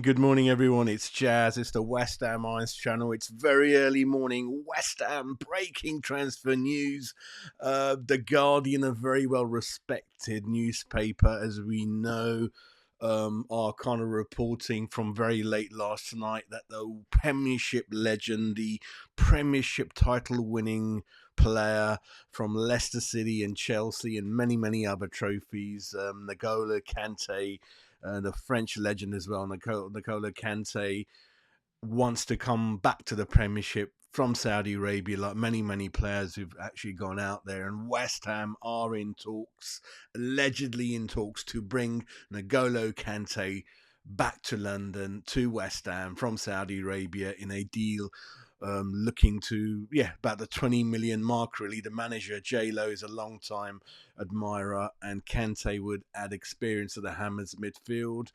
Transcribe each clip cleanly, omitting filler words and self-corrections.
good morning, everyone. It's Jazz. It's the West Ham Irons channel. It's very early morning. West Ham breaking transfer news. The Guardian, a very well-respected newspaper, as we know, are kind of reporting from very late last night that the Premiership legend, the Premiership title-winning player from Leicester City and Chelsea and many, many other trophies, Kante, the French legend as well, Nicola Kante, wants to come back to the Premiership from Saudi Arabia, like many, many players who've actually gone out there. And West Ham are in talks, allegedly in talks, to bring N'Golo Kante back to London, to West Ham from Saudi Arabia in a deal looking to, about the 20 million mark, really. The manager, J-Lo, is a long-time admirer, and Kante would add experience to the Hammers midfield.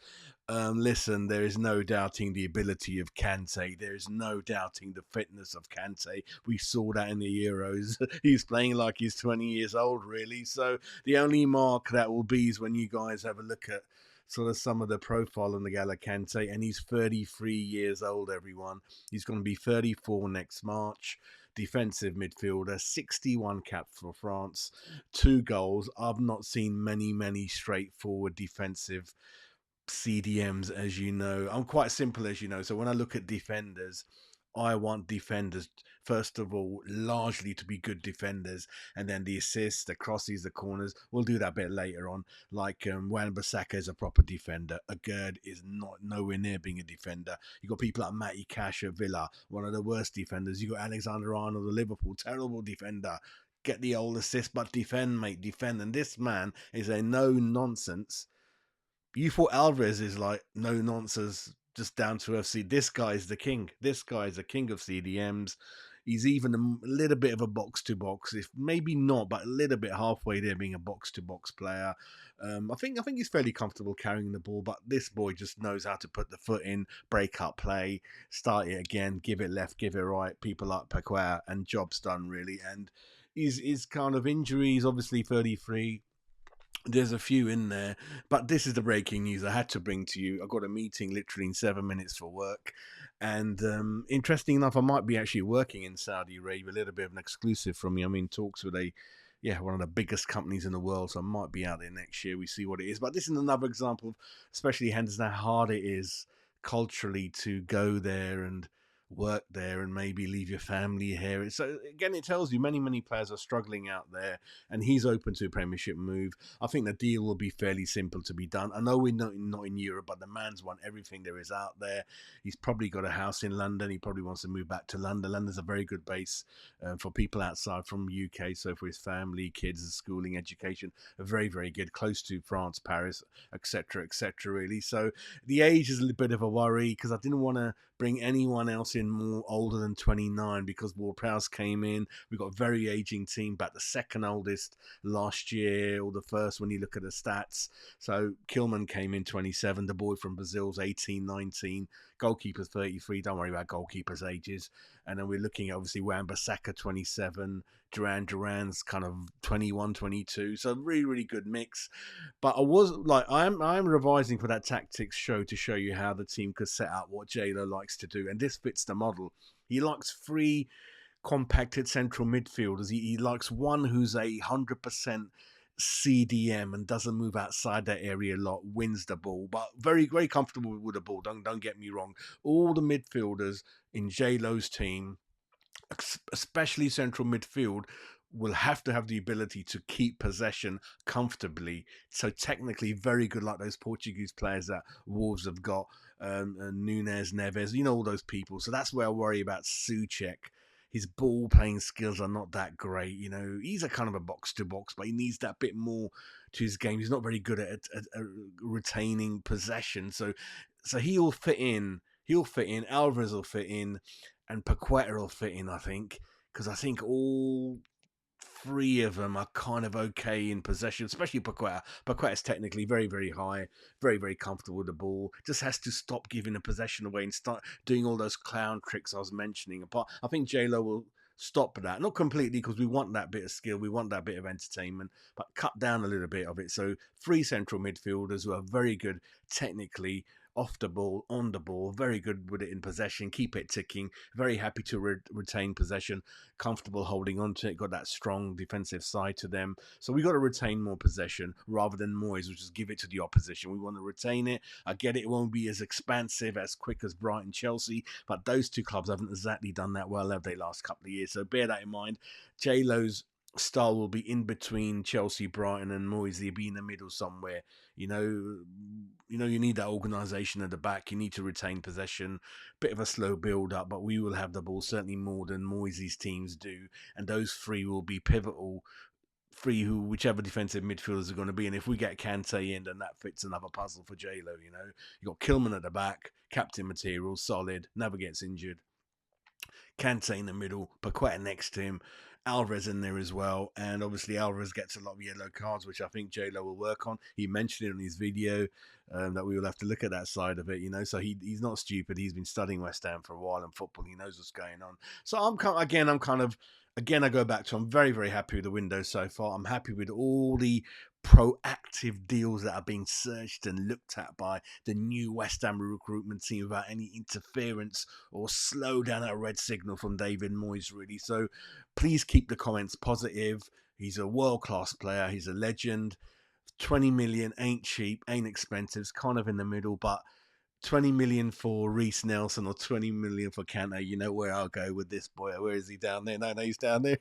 Listen, there is no doubting the ability of Kante. There is no doubting the fitness of Kante. We saw that in the Euros. He's playing like he's 20 years old, really. So the only mark that will be is when you guys have a look at sort of some of the profile on the N'Golo Kante, and he's 33 years old, everyone. He's going to be 34 next March. Defensive midfielder, 61 caps for France, 2 goals. I've not seen many straightforward defensive CDMs, as you know. I'm quite simple, as you know. So when I look at defenders, I want defenders, first of all, largely to be good defenders, and then the assists, the crosses, the corners. We'll do that a bit later on. Like Wan-Bissaka is a proper defender. Agerd is nowhere near being a defender. You've got people like Matty Cash at Villa, one of the worst defenders. You've got Alexander-Arnold of Liverpool, terrible defender. Get the old assist, but defend, mate, defend. And this man is a no-nonsense. You thought Alvarez is like no-nonsense, just down to FC. This guy's the king. This guy's the king of CDMs. He's even a little bit of a box-to-box, if maybe not, but a little bit halfway there, being a box-to-box player. I think he's fairly comfortable carrying the ball, but this boy just knows how to put the foot in, break up play, start it again, give it left, give it right. People like Paqueta, and job's done, really. And his kind of injuries, obviously 33. There's a few in there, but this is the breaking news I had to bring to you. I got a meeting literally in 7 minutes for work, and interesting enough, I might be actually working in Saudi Arabia. A little bit of an exclusive from me. I'm in talks with one of the biggest companies in the world, so I might be out there next year. We see what it is. But this is another example of, especially how hard it is culturally to go there and work there and maybe leave your family here. So again, it tells you many players are struggling out there, and he's open to a Premiership move. I think the deal will be fairly simple to be done. I know we're not in Europe, but the man's won everything there is out there. He's probably got a house in London. He probably wants to move back to London. London's a very good base for people outside from UK, so for his family, kids, schooling, education, a very good, close to France, Paris, etc, really. So the age is a little bit of a worry, because I didn't want to bring anyone else in more older than 29, because Ward-Prowse came in. We got a very aging team, about the second oldest last year, or the first when you look at the stats. So Kilman came in 27, the boy from Brazil's 18, 19, goalkeeper's 33. Don't worry about goalkeepers' ages. And then we're looking at, obviously, Wan-Bissaka 27, Duran's kind of 21, 22. So really good mix. But I'm revising for that tactics show to show you how the team could set out what J-Lo likes to do, and this fits the model. He likes 3 compacted central midfielders. He likes one who's 100% CDM and doesn't move outside that area a lot, wins the ball, but very comfortable with the ball. Don't get me wrong. All the midfielders in J-Lo's team, especially central midfield, will have to have the ability to keep possession comfortably. So technically very good, like those Portuguese players that Wolves have got, Nunes, Neves, all those people. So that's where I worry about Souček. His ball playing skills are not that great. He's a kind of a box to box, but he needs that bit more to his game. He's not very good at retaining possession. So he'll fit in. Alvarez will fit in, and Paqueta will fit in, I think, because I think all 3 of them are kind of okay in possession, especially Paqueta. Paqueta's technically very high, very comfortable with the ball. Just has to stop giving the possession away and start doing all those clown tricks I was mentioning. I think J-Lo will stop that. Not completely, because we want that bit of skill, we want that bit of entertainment, but cut down a little bit of it. So 3 central midfielders who are very good technically, off the ball, on the ball, very good with it in possession, keep it ticking, very happy to retain possession, comfortable holding on to it, got that strong defensive side to them. So we got to retain more possession rather than Moyes, which is give it to the opposition. We want to retain it. I get it won't be as expansive, as quick as Brighton, Chelsea, but those two clubs haven't exactly done that well, have they, last couple of years? So bear that in mind. J-Lo's style will be in between Chelsea, Brighton, and Moyes. He'll be in the middle somewhere. You need that organisation at the back. You need to retain possession. Bit of a slow build up, but we will have the ball certainly more than Moyes' teams do, and those three will be pivotal. Whichever defensive midfielders are going to be, and if we get Kante in, then that fits another puzzle for J-Lo. You got Kilman at the back, captain material, solid, never gets injured. Kante in the middle, Paqueta next to him, Alvarez in there as well, and obviously Alvarez gets a lot of yellow cards, which I think J-Lo will work on. He mentioned it in his video that we will have to look at that side of it, so he's not stupid. He's been studying West Ham for a while and football. He knows what's going on. So I go back to, I'm very, very happy with the window so far. I'm happy with all the proactive deals that are being searched and looked at by the new West Ham recruitment team without any interference or slow down at a red signal from David Moyes, really. So please keep the comments positive. He's a world-class player. He's a legend. 20 million ain't cheap, ain't expensive. It's kind of in the middle, but 20 million for Reece Nelson or 20 million for Kante, you know where I'll go with this boy. Where is he? Down there? No, he's down there.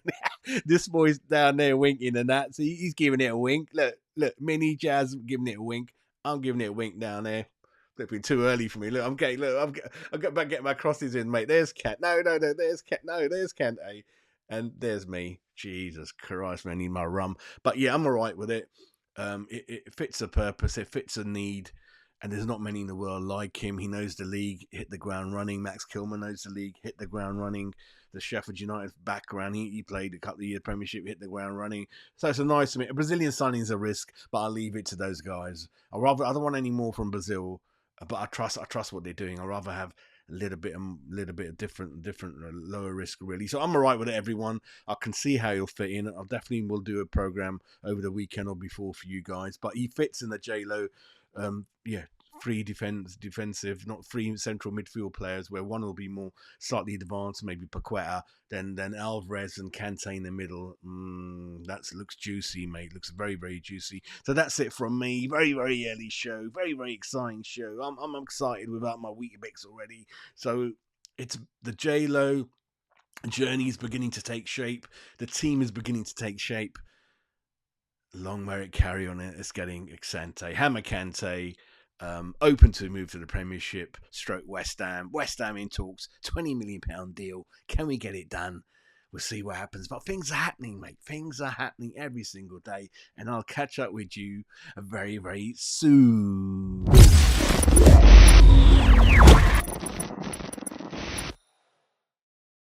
This boy's down there winking and that. So he's giving it a wink. Look, Mini Jazz giving it a wink. I'm giving it a wink down there. Flipping too early for me. Look, I'm getting my crosses in, mate. There's Kante. No, there's Kante. No, there's Kante. And there's me. Jesus Christ, man, I need my rum. But yeah, I'm all right with it. It fits a purpose. It fits a need. And there's not many in the world like him. He knows the league, hit the ground running. Max Kilman knows the league, hit the ground running. The Sheffield United background, he played a couple of years Premiership, hit the ground running. So it's a nice, a Brazilian signing is a risk, but I'll leave it to those guys. I don't want any more from Brazil, but I trust what they're doing. I'd rather have a little bit of different, lower risk, really. So I'm all right with it, everyone. I can see how he'll fit in. I definitely will do a program over the weekend or before for you guys, but he fits in the J-Lo. Three defensive, not three central midfield players, where one will be more slightly advanced, maybe Paqueta, then Alvarez and Kante in the middle. That looks juicy, mate. Looks very, very juicy. So that's it from me. Very, very early show. Very, very exciting show. I'm excited without my Weetabix already. So it's the J-Lo journey is beginning to take shape. The team is beginning to take shape. Long may it carry on. It's getting Kante, Hammer Kante, open to move to the Premiership, stroke West Ham. West Ham in talks, £20 million deal. Can we get it done? We'll see what happens. But things are happening, mate. Things are happening every single day. And I'll catch up with you very, very soon.